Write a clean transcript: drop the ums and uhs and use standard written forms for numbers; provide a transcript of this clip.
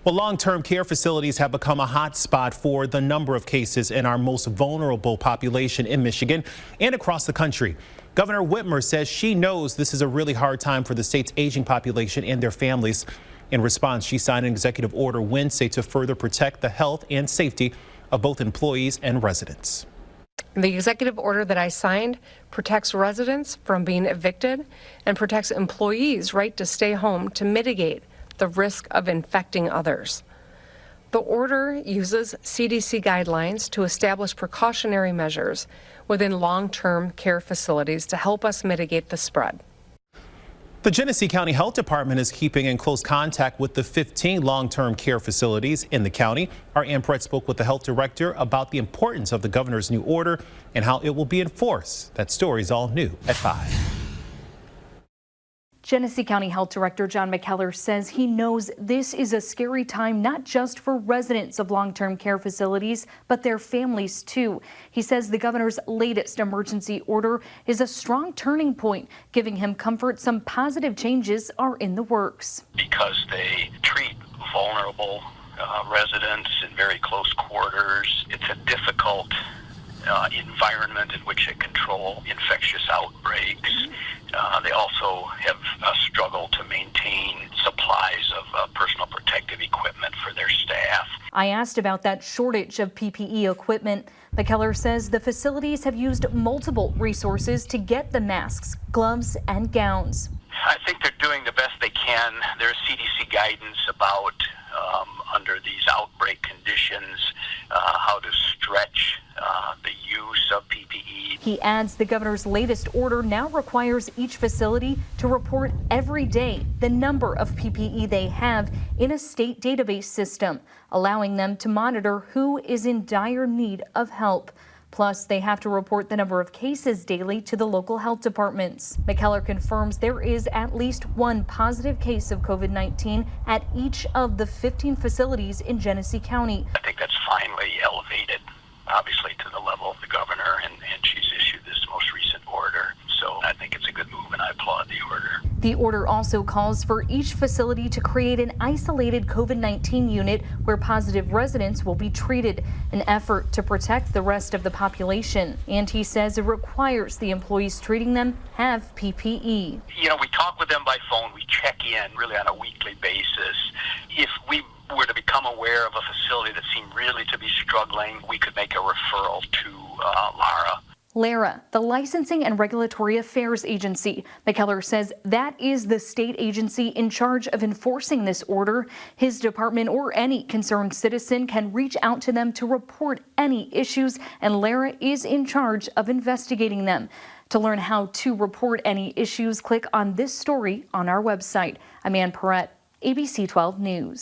Well, long-term care facilities have become a hot spot for the number of cases in our most vulnerable population in Michigan and across the country. Governor Whitmer says she knows this is a really hard time for the state's aging population and their families. In response, she signed an executive order Wednesday to further protect the health and safety of both employees and residents. The executive order that I signed protects residents from being evicted and protects employees' right to stay home to mitigate the risk of infecting others. The order uses CDC guidelines to establish precautionary measures within long-term care facilities to help us mitigate the spread. The Genesee County Health Department is keeping in close contact with the 15 long-term care facilities in the county. Our Ann Perrett spoke with the health director about the importance of the governor's new order and how it will be enforced. That story is all new at 5. Genesee County Health Director John McKellar says he knows this is a scary time not just for residents of long-term care facilities, but their families too. He says the governor's latest emergency order is a strong turning point, giving him comfort some positive changes are in the works. Because they treat vulnerable residents in very close quarters, it's a difficult environment in which to control infectious outbreaks. They also have struggled to maintain supplies of personal protective equipment for their staff. I asked about that shortage of PPE equipment. McKellar says the facilities have used multiple resources to get the masks, gloves, and gowns. I think they're doing the best they can. There's CDC guidance about under these outbreak conditions how to stretch the use of PPE. He adds the governor's latest order now requires each facility to report every day the number of PPE they have in a state database system, allowing them to monitor who is in dire need of help. Plus, they have to report the number of cases daily to the local health departments. McKellar confirms there is at least one positive case of COVID-19 at each of the 15 facilities in Genesee County. I think that's finally elevated, obviously, to the level of the governor, and she's issued this most recent order. So I think it's a good move, and I applaud the order. The order also calls for each facility to create an isolated COVID-19 unit where positive residents will be treated, an effort to protect the rest of the population. And he says it requires the employees treating them have PPE. You know, we talk with them by phone. We check in really on a weekly basis. If we were to become aware of a facility that seemed really to be struggling, we could make a referral to LARA, the Licensing and Regulatory Affairs Agency. McKellar says that is the state agency in charge of enforcing this order. His department or any concerned citizen can reach out to them to report any issues, and LARA is in charge of investigating them. To learn how to report any issues, click on this story on our website. I'm Ann Perrett, ABC 12 News.